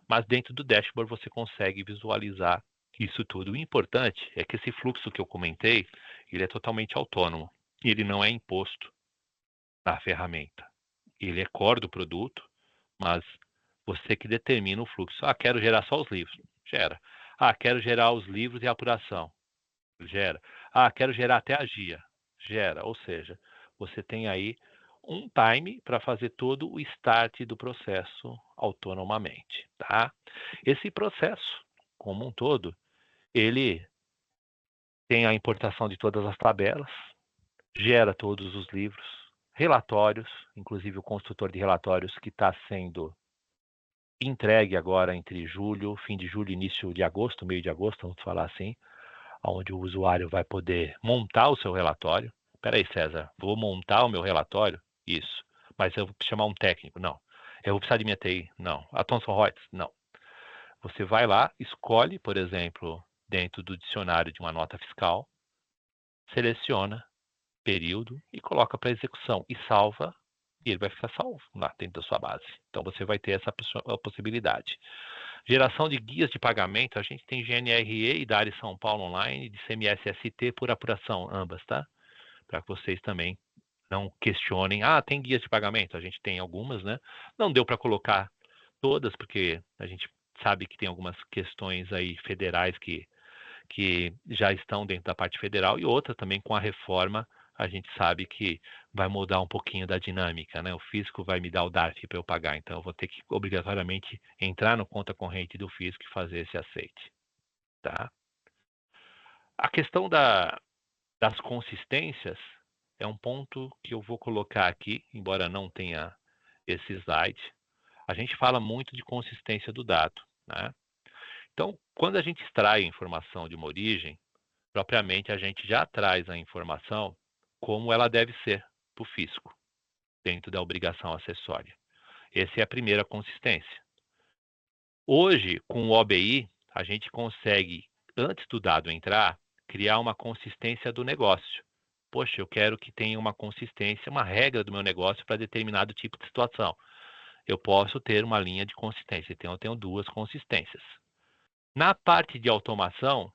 Mas dentro do dashboard você consegue visualizar isso tudo. O importante é que esse fluxo que eu comentei, ele é totalmente autônomo. Ele não é imposto na ferramenta. Ele é core do produto, mas você que determina o fluxo. Ah, quero gerar só os livros. Gera. Ah, quero gerar os livros e a apuração. Gera. Ah, quero gerar até a GIA. Gera. Ou seja, você tem aí um time para fazer todo o start do processo autonomamente, tá? Esse processo, como um todo, ele tem a importação de todas as tabelas, gera todos os livros, relatórios, inclusive o construtor de relatórios que está sendo entregue agora entre julho, fim de julho, início de agosto, meio de agosto, vamos falar assim, onde o usuário vai poder montar o seu relatório. Espera aí, César, vou montar o meu relatório? Isso. Mas eu vou chamar um técnico? Não. Eu vou precisar de minha TI? Não. A Thomson Reuters? Não. Você vai lá, escolhe, por exemplo, dentro do dicionário de uma nota fiscal, seleciona período e coloca para execução e salva, e ele vai ficar salvo lá dentro da sua base. Então você vai ter essa possibilidade. Geração de guias de pagamento, a gente tem GNRE e DARI São Paulo Online, de CMS-ST por apuração, ambas, tá? Para que vocês também não questionem, tem guias de pagamento? A gente tem algumas, né? Não deu para colocar todas, porque a gente sabe que tem algumas questões aí federais que já estão dentro da parte federal, e outra também com a reforma, a gente sabe que vai mudar um pouquinho da dinâmica, né? O fisco vai me dar o DARF para eu pagar, então eu vou ter que obrigatoriamente entrar no conta corrente do fisco e fazer esse aceite, tá? A questão das consistências é um ponto que eu vou colocar aqui, embora não tenha esse slide. A gente fala muito de consistência do dado, né? Então, quando a gente extrai a informação de uma origem, propriamente a gente já traz a informação como ela deve ser para o fisco, dentro da obrigação acessória. Essa é a primeira consistência. Hoje, com o OBI, a gente consegue, antes do dado entrar, criar uma consistência do negócio. Poxa, eu quero que tenha uma consistência, uma regra do meu negócio para determinado tipo de situação. Eu posso ter uma linha de consistência, então eu tenho duas consistências. Na parte de automação,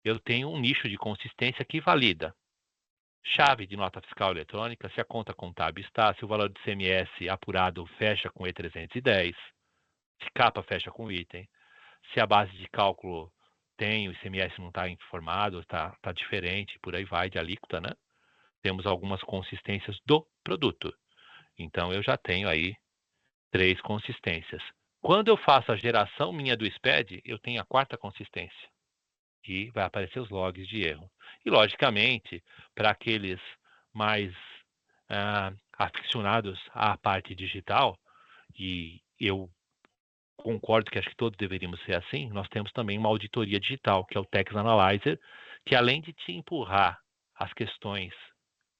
eu tenho um nicho de consistência que valida chave de nota fiscal eletrônica, se a conta contábil está, se o valor de CMS apurado fecha com E310, se capa fecha com item, se a base de cálculo tem, o ICMS não está informado, está diferente, por aí vai, de alíquota, né? Temos algumas consistências do produto. Então, eu já tenho aí 3 consistências. Quando eu faço a geração minha do SPED, eu tenho a 4ª consistência, que vai aparecer os logs de erro. E, logicamente, para aqueles mais aficionados à parte digital, e eu concordo que acho que todos deveríamos ser assim, nós temos também uma auditoria digital, que é o Tax Analyzer, que além de te empurrar as questões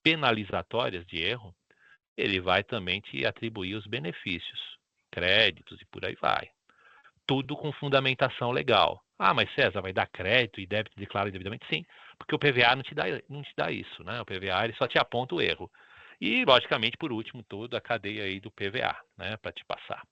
penalizatórias de erro, ele vai também te atribuir os benefícios, créditos e por aí vai. Tudo com fundamentação legal. Ah, mas César, vai dar crédito e débito declarado devidamente? Sim, porque o PVA não te dá isso, né? O PVA ele só te aponta o erro. E, logicamente, por último, toda a cadeia aí do PVA, né, para te passar.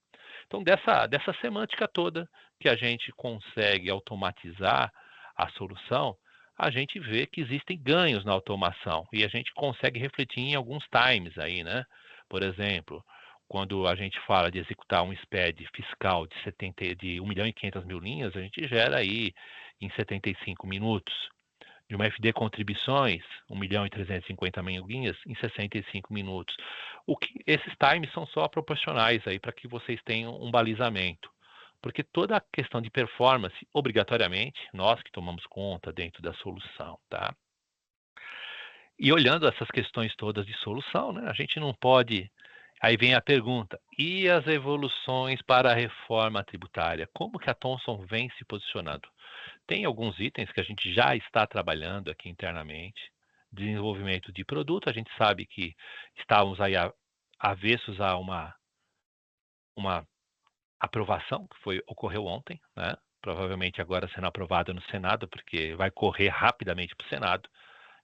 Então, dessa semântica toda que a gente consegue automatizar a solução, a gente vê que existem ganhos na automação e a gente consegue refletir em alguns times aí, né? Por exemplo, quando a gente fala de executar um SPED fiscal de 1.500.000 linhas, a gente gera aí em 75 minutos. De uma FD contribuições, 1.350.000 linhas, em 65 minutos. Esses times são só proporcionais aí para que vocês tenham um balizamento. Porque toda a questão de performance, obrigatoriamente, nós que tomamos conta dentro da solução, tá? E olhando essas questões todas de solução, né, a gente não pode. Aí vem a pergunta: e as evoluções para a reforma tributária? Como que a Thomson vem se posicionando? Tem alguns itens que a gente já está trabalhando aqui internamente. Desenvolvimento de produto, a gente sabe que estávamos aí avessos a uma aprovação, que ocorreu ontem, né? Provavelmente agora sendo aprovada no Senado, porque vai correr rapidamente para o Senado.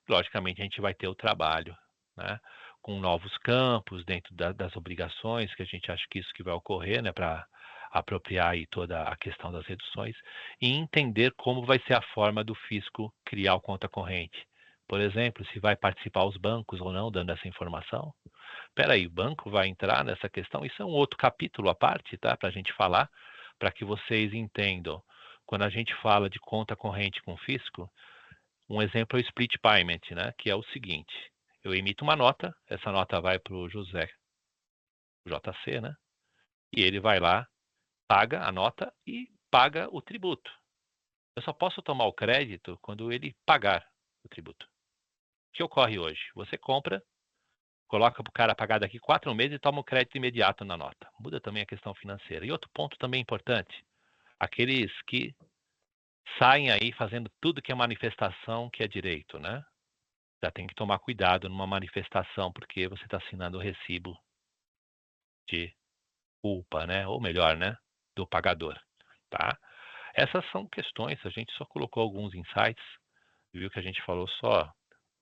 Logicamente, a gente vai ter o trabalho, né? Com novos campos dentro das obrigações, que a gente acha que isso que vai ocorrer, né? Para apropriar aí toda a questão das reduções e entender como vai ser a forma do fisco criar o conta corrente. Por exemplo, se vai participar os bancos ou não dando essa informação. Espera aí, o banco vai entrar nessa questão? Isso é um outro capítulo à parte, tá? Para a gente falar, para que vocês entendam. Quando a gente fala de conta corrente com fisco, um exemplo é o split payment, né? Que é o seguinte: eu emito uma nota, essa nota vai para o José JC, né? E ele vai lá, paga a nota e paga o tributo. Eu só posso tomar o crédito quando ele pagar o tributo. O que ocorre hoje? Você compra, coloca para o cara pagar daqui 4 meses e toma o crédito imediato na nota. Muda também a questão financeira. E outro ponto também importante: aqueles que saem aí fazendo tudo que é manifestação que é direito, né? Já tem que tomar cuidado numa manifestação, porque você está assinando o recibo de culpa, né? Ou melhor, né? Do pagador, tá? Essas são questões, a gente só colocou alguns insights, viu que a gente falou só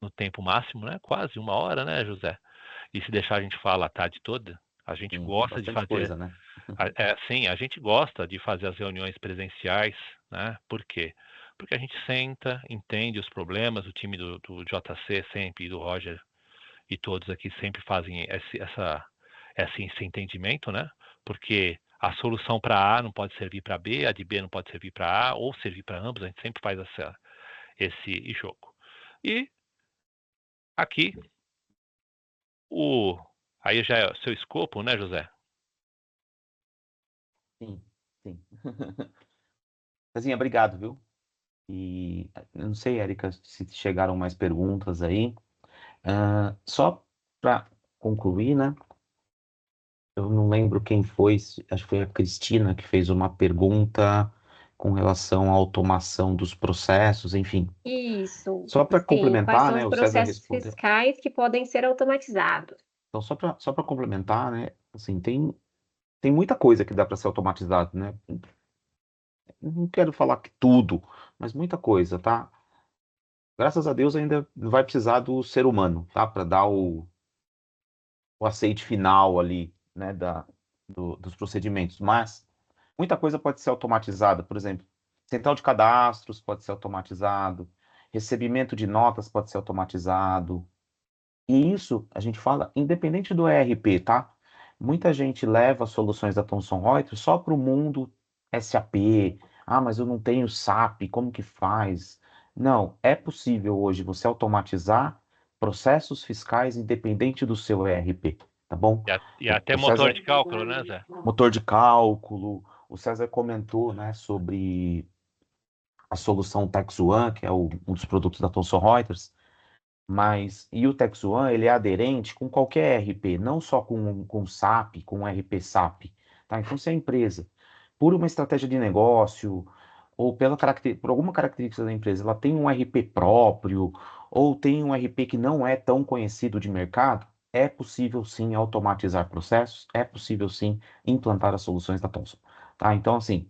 no tempo máximo, né? Quase 1 hora, né, José? E se deixar a gente falar a tarde toda, a gente Sim, gosta de bastante fazer, coisa, né? sim, a gente gosta de fazer as reuniões presenciais, né? Por quê? Porque a gente senta, entende os problemas, o time do JC sempre, e do Roger e todos aqui sempre fazem esse entendimento, né? Porque a solução para A não pode servir para B, a de B não pode servir para A, ou servir para ambos, a gente sempre faz esse jogo. E aqui, aí já é o seu escopo, né, José? Sim, sim. Cezinha, obrigado, viu? E eu não sei, Érica, se chegaram mais perguntas aí. Só para concluir, né? Eu não lembro quem foi, acho que foi a Cristina que fez uma pergunta com relação à automação dos processos, enfim. Isso, Só para sim. Quais complementar, são né? os O César processos respondeu. fiscais que podem ser automatizados? Então, só para complementar, né? Assim, tem muita coisa que dá para ser automatizado, né? Não quero falar que tudo, mas muita coisa, tá? Graças a Deus ainda vai precisar do ser humano, tá? Para dar o aceite final ali, né? Dos procedimentos. Mas muita coisa pode ser automatizada. Por exemplo, central de cadastros pode ser automatizado, recebimento de notas pode ser automatizado. E isso a gente fala independente do ERP, tá? Muita gente leva as soluções da Thomson Reuters só para o mundo SAP. Ah, mas eu não tenho SAP, como que faz? Não, é possível hoje você automatizar processos fiscais independente do seu ERP, tá bom? E até O motor César, de cálculo, né, Zé? motor de cálculo, o César comentou, né, sobre a solução Tax One, que é um dos produtos da Thomson Reuters. E o TaxOne, ele é aderente com qualquer ERP, não só com SAP, com ERP SAP, tá? Então, se a empresa, por uma estratégia de negócio, ou por alguma característica da empresa, ela tem um ERP próprio, ou tem um ERP que não é tão conhecido de mercado, é possível sim automatizar processos, é possível sim implantar as soluções da Thomson, tá? Então, assim,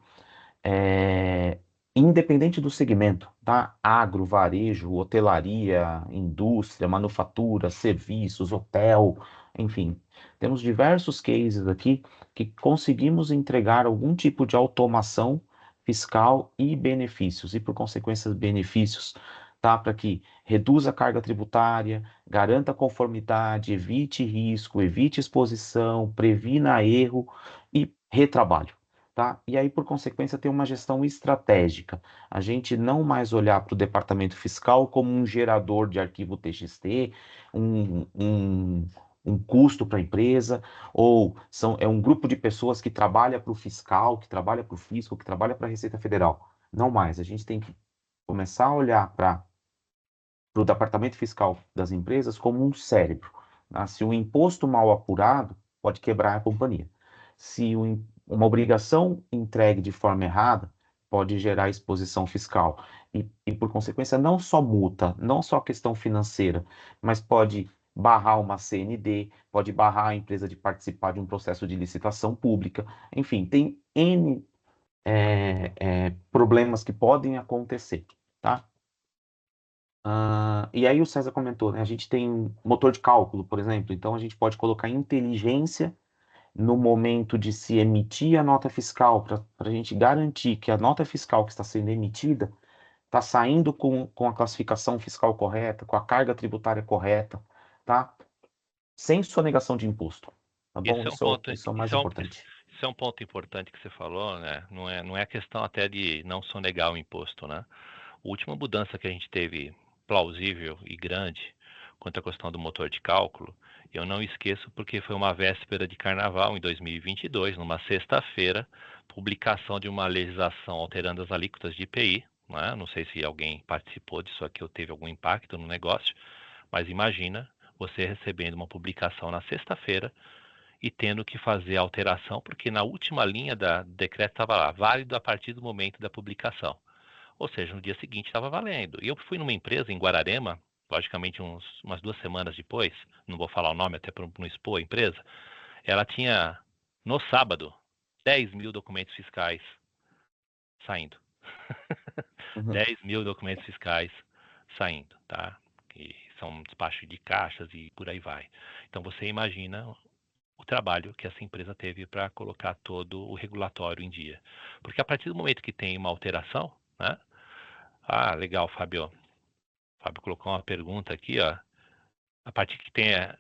é, independente do segmento, tá? Agro, varejo, hotelaria, indústria, manufatura, serviços, hotel, enfim, temos diversos cases aqui que conseguimos entregar algum tipo de automação fiscal e benefícios, e por consequência benefícios, tá? Para que reduza a carga tributária, garanta conformidade, evite risco, evite exposição, previna erro e retrabalho. Tá? E aí, por consequência, tem uma gestão estratégica. A gente não mais olhar para o departamento fiscal como um gerador de arquivo TXT, um, um, um custo para a empresa, ou é um grupo de pessoas que trabalha para o fiscal, que trabalha para o fisco, que trabalha para a Receita Federal. Não mais. A gente tem que começar a olhar para o departamento fiscal das empresas como um cérebro. Tá? Se o imposto mal apurado pode quebrar a companhia. Se uma obrigação entregue de forma errada pode gerar exposição fiscal. Por consequência, não só multa, não só questão financeira, mas pode barrar uma CND, pode barrar a empresa de participar de um processo de licitação pública. Enfim, tem N problemas que podem acontecer, tá? E aí o César comentou, né? A gente tem motor de cálculo, por exemplo, então a gente pode colocar inteligência no momento de se emitir a nota fiscal, para a gente garantir que a nota fiscal que está sendo emitida está saindo com a classificação fiscal correta, com a carga tributária correta, tá? Sem sonegação de imposto, tá bom? Isso é um ponto, Isso é o mais isso é um, importante. isso é um ponto importante que você falou, né? Não é questão até de não sonegar o imposto, né? A última mudança que a gente teve plausível e grande quanto à questão do motor de cálculo, eu não esqueço porque foi uma véspera de carnaval em 2022, numa sexta-feira, publicação de uma legislação alterando as alíquotas de IPI, né? Não sei se alguém participou disso aqui ou teve algum impacto no negócio, mas imagina você recebendo uma publicação na sexta-feira e tendo que fazer a alteração, porque na última linha do decreto estava lá, válido a partir do momento da publicação. Ou seja, no dia seguinte estava valendo. E eu fui numa empresa em Guararema, logicamente umas 2 semanas depois, não vou falar o nome até para não expor a empresa, ela tinha, no sábado, 10 mil documentos fiscais saindo. Uhum. 10 mil documentos fiscais saindo, tá? Que são despacho de caixas e por aí vai. Então você imagina o trabalho que essa empresa teve para colocar todo o regulatório em dia. Porque a partir do momento que tem uma alteração, né? Ah, legal, Fábio. Fábio colocou uma pergunta aqui, ó. A partir que tenha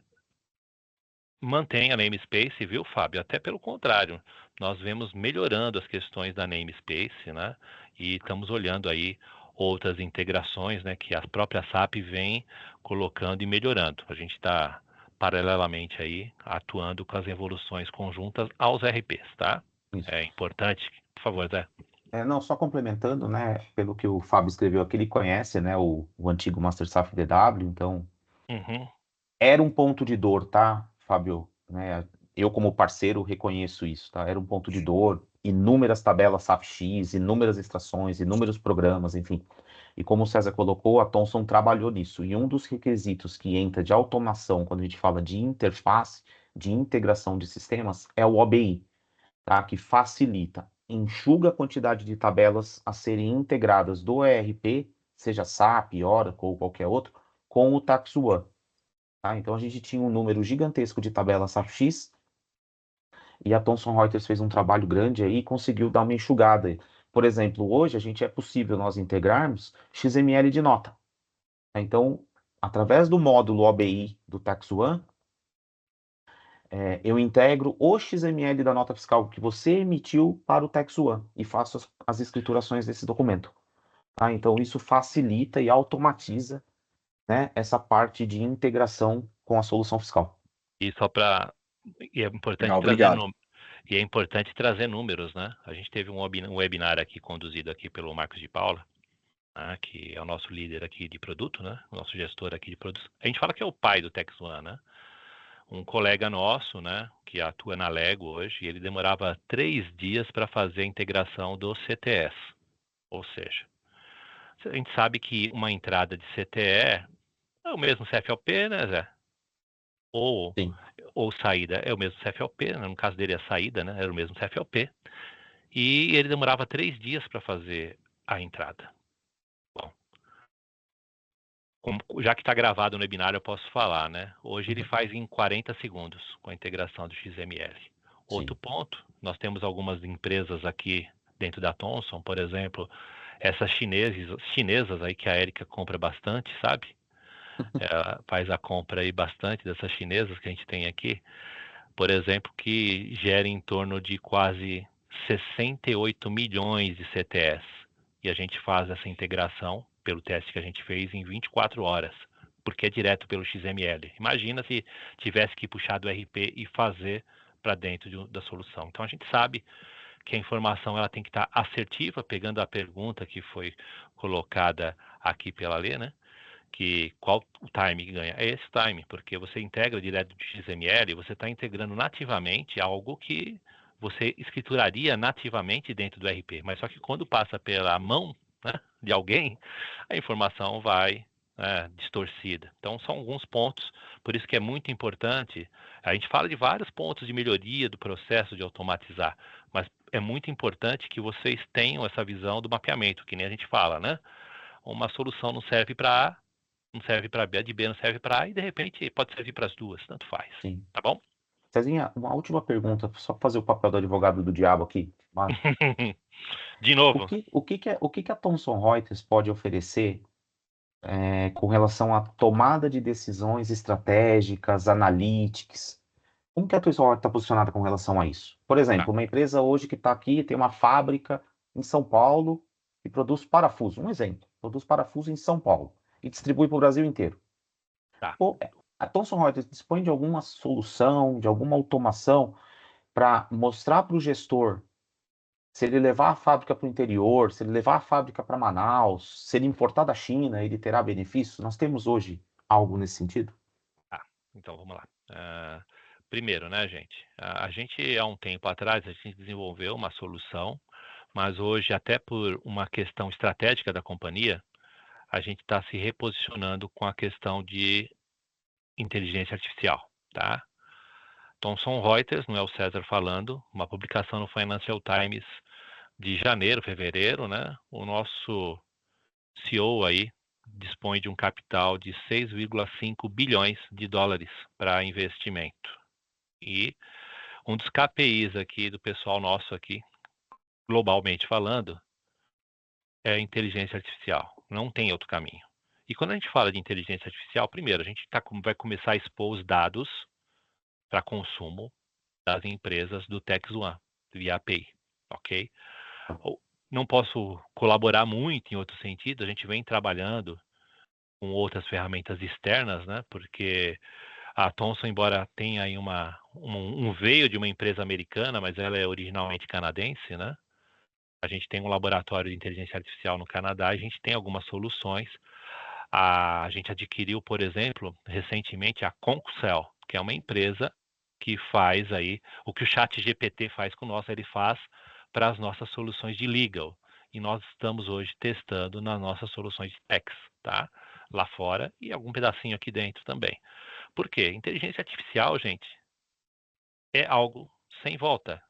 mantém a namespace, viu, Fábio? Até pelo contrário, nós vemos melhorando as questões da namespace, né? E estamos olhando aí outras integrações, né, que a própria SAP vem colocando e melhorando. A gente está paralelamente aí atuando com as evoluções conjuntas aos RPs, tá? Isso. É importante, por favor, Zé. Não, só complementando, né, pelo que o Fábio escreveu aqui, ele conhece, né, o antigo Master SAP DW, então Uhum. era um ponto de dor, tá, Fábio? Né, eu, como parceiro, reconheço isso, tá? Era um ponto de dor, inúmeras tabelas SAP-X, inúmeras extrações, inúmeros programas, enfim. E como o César colocou, a Thomson trabalhou nisso. E um dos requisitos que entra de automação, quando a gente fala de interface, de integração de sistemas, é o OBI, tá? Que facilita, enxuga a quantidade de tabelas a serem integradas do ERP, seja SAP, Oracle ou qualquer outro, com o TaxOne. Tá? Então a gente tinha um número gigantesco de tabelas SAP-X e a Thomson Reuters fez um trabalho grande aí e conseguiu dar uma enxugada. Por exemplo, hoje a gente é possível nós integrarmos XML de nota. Tá? Então, através do módulo OBI do TaxOne, eu integro o XML da nota fiscal que você emitiu para o TaxOne e faço as escriturações desse documento. Tá? Então, isso facilita e automatiza, né, essa parte de integração com a solução fiscal. E só para é importante Legal, trazer obrigado. E é importante trazer números, né? A gente teve um webinar aqui conduzido aqui pelo Marcos de Paula, né, que é o nosso líder aqui de produto, né? O nosso gestor aqui de produtos. A gente fala que é o pai do Tex One, né? Um colega nosso, né, que atua na Lego hoje, ele demorava 3 dias para fazer a integração do CTS. Ou seja, a gente sabe que uma entrada de CTE é o mesmo CFLP, né, Zé? Ou, Sim. ou saída é o mesmo CFLP, né? No caso dele a saída, né, era o mesmo CFLP. E ele demorava 3 dias para fazer a entrada. Bom, já que está gravado no webinar, eu posso falar, né? Hoje ele Uhum. faz em 40 segundos com a integração do XML. Outro Sim. ponto, nós temos algumas empresas aqui dentro da Thomson, por exemplo, essas chinesas aí que a Erika compra bastante, sabe? Ela faz a compra aí bastante dessas chinesas que a gente tem aqui, por exemplo, que gera em torno de quase 68 milhões de CTS. E a gente faz essa integração pelo teste que a gente fez em 24 horas, porque é direto pelo XML. Imagina se tivesse que puxar do RP e fazer para dentro da solução. Então a gente sabe que a informação ela tem que estar assertiva, pegando a pergunta que foi colocada aqui pela Lê, né? Que qual o time que ganha? É esse time, porque você integra direto do XML, você está integrando nativamente algo que você escrituraria nativamente dentro do RP, mas só que quando passa pela mão, né, de alguém, a informação vai, distorcida. Então são alguns pontos, por isso que é muito importante. A gente fala de vários pontos de melhoria do processo de automatizar, mas é muito importante que vocês tenham essa visão do mapeamento, que nem a gente fala, né? Uma solução não serve para A, não serve para B, a de B não serve para A, e de repente pode servir para as duas, tanto faz. Sim. Tá bom? Cezinha, uma última pergunta, só para fazer o papel do advogado do diabo aqui. Mas De o novo, que, o que, que, é- o que, que a Thomson Reuters pode oferecer com relação à tomada de decisões estratégicas, analytics? Como que a Thomson Reuters está posicionada com relação a isso? Por tá, exemplo, uma empresa hoje que está aqui tem uma fábrica em São Paulo que produz parafuso. Um exemplo, produz parafuso em São Paulo e distribui para o Brasil inteiro. tá. Pô, a Thomson Reuters dispõe de alguma solução, de alguma automação para mostrar para o gestor se ele levar a fábrica para o interior, se ele levar a fábrica para Manaus, se ele importar da China, ele terá benefício? Nós temos hoje algo nesse sentido? Tá. Então vamos lá. Primeiro, né, gente? A gente, há um tempo atrás, a gente desenvolveu uma solução, mas hoje, até por uma questão estratégica da companhia, a gente está se reposicionando com a questão de inteligência artificial, tá? Thomson Reuters, não é o César falando, uma publicação no Financial Times de janeiro, fevereiro, né? O nosso CEO aí dispõe de um capital de 6,5 bilhões de dólares para investimento. E um dos KPIs aqui do pessoal nosso aqui, globalmente falando, é a inteligência artificial. Não tem outro caminho. E quando a gente fala de inteligência artificial, primeiro, a gente vai começar a expor os dados para consumo das empresas do Tex One, via API, ok? Não posso colaborar muito em outro sentido, a gente vem trabalhando com outras ferramentas externas, né? Porque a Thomson, embora tenha aí um veio de uma empresa americana, mas ela é originalmente canadense, né? A gente tem um laboratório de inteligência artificial no Canadá, e a gente tem algumas soluções. A gente adquiriu, por exemplo, recentemente a Concel, que é uma empresa que faz aí o que o ChatGPT faz com nós, ele faz para as nossas soluções de legal. E nós estamos hoje testando nas nossas soluções de tax, tá? Lá fora e algum pedacinho aqui dentro também. Por quê? Inteligência artificial, gente, é algo sem volta.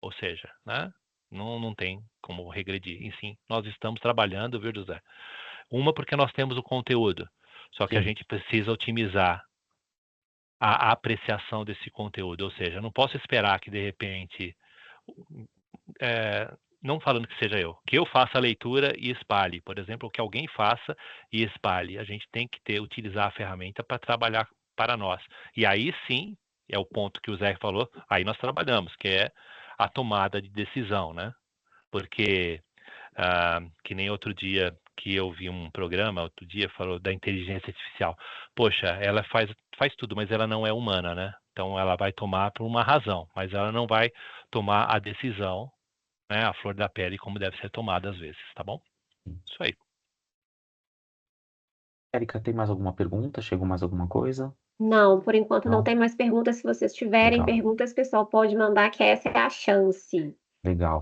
Ou seja, né? Não tem como regredir. E sim, nós estamos trabalhando, viu, José? Uma, porque nós temos o conteúdo, só que a Sim. gente precisa otimizar a apreciação desse conteúdo. Ou seja, eu não posso esperar que, de repente, não falando que seja eu, que eu faça a leitura e espalhe, por exemplo, que alguém faça e espalhe. A gente tem que utilizar a ferramenta para trabalhar para nós. E aí sim, é o ponto que o Zé falou, aí nós trabalhamos, que é a tomada de decisão, né? Porque, que nem outro dia que eu vi um programa, outro dia falou da inteligência artificial. Poxa, ela faz tudo, mas ela não é humana, né? Então ela vai tomar por uma razão, mas ela não vai tomar a decisão, né, a flor da pele, como deve ser tomada às vezes, tá bom? Isso aí. Érica, tem mais alguma pergunta? Chegou mais alguma coisa? Não, por enquanto não Não? tem mais perguntas. Se vocês tiverem Legal. perguntas, pessoal, pode mandar, que essa é a chance. Legal.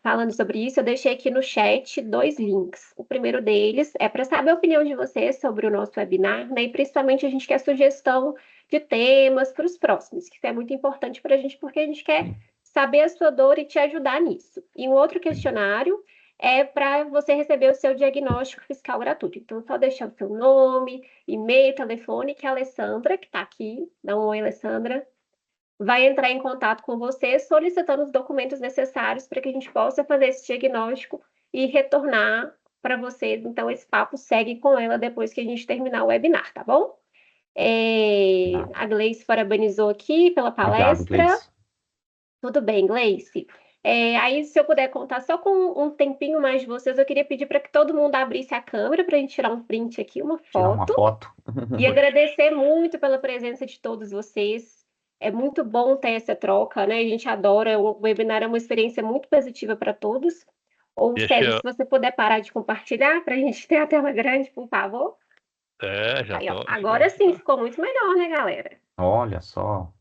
Falando sobre isso, eu deixei aqui no chat 2 links. O primeiro deles é para saber a opinião de vocês sobre o nosso webinar, né? E principalmente a gente quer sugestão de temas para os próximos, que isso é muito importante para a gente, porque a gente quer saber a sua dor e te ajudar nisso. E um outro questionário é para você receber o seu diagnóstico fiscal gratuito. Então, só deixar o seu nome, e-mail, telefone, que a Alessandra, que está aqui, dá um oi, Alessandra, vai entrar em contato com você solicitando os documentos necessários para que a gente possa fazer esse diagnóstico e retornar para vocês. Então, esse papo segue com ela depois que a gente terminar o webinar, tá bom? A Gleice parabenizou aqui pela Obrigado, palestra. Gleice. Tudo bem, Gleice. Aí, se eu puder contar só com um tempinho mais de vocês, eu queria pedir para que todo mundo abrisse a câmera para a gente tirar um print aqui, uma Tirar uma foto. foto. E agradecer muito pela presença de todos vocês. É muito bom ter essa troca, né? A gente adora. O webinar é uma experiência muito positiva para todos. Ou, Sérgio, se você puder parar de compartilhar para a gente ter a tela grande, por favor. Já Aí, ó, tô. agora sim ficou muito melhor, né, galera? Olha só.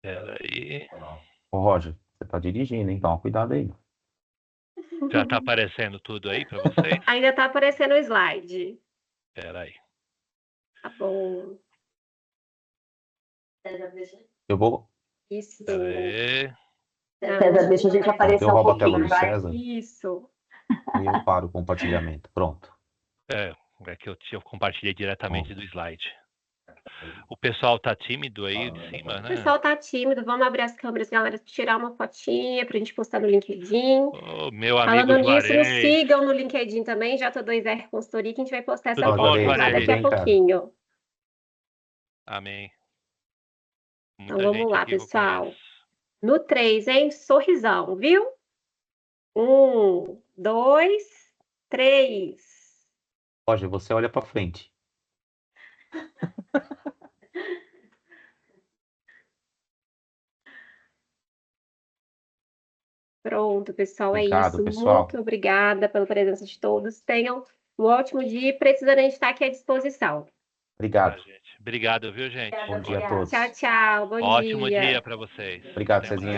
Peraí. Ô, Roger, você tá dirigindo, então cuidado aí. Já tá aparecendo tudo aí para vocês? Ainda tá aparecendo o slide. Peraí. Tá bom. Eu vou. Isso. Peraí. César, deixa a gente aparecer Eu um roubo a tela pouquinho, do vai. César Isso. e eu paro o compartilhamento. Pronto. É que eu compartilhei diretamente do slide. O pessoal tá tímido aí de cima, O né? pessoal tá tímido. Vamos abrir as câmeras, galera, tirar uma fotinha pra gente postar no LinkedIn. Ô, meu amigo Falando nisso, nos Juarez. sigam no LinkedIn também, J2R Consultoria, que a gente vai postar essa Tudo bom, foto lá Juarez? daqui a pouquinho. Amém. Muita Então vamos gente lá, aqui que eu pessoal. conheço. No 3, hein? Sorrisão, viu? 1, 2, 3. Roger, você olha pra frente. Pronto, pessoal, é Obrigado, isso. pessoal. Muito obrigada pela presença de todos. Tenham um ótimo dia e precisando, a gente está aqui à disposição. Obrigado. Gente. Obrigado, viu, gente? Bom dia a todos. Tchau, tchau. Bom Ótimo dia. dia para vocês. Obrigado, Até mais. Cezinha.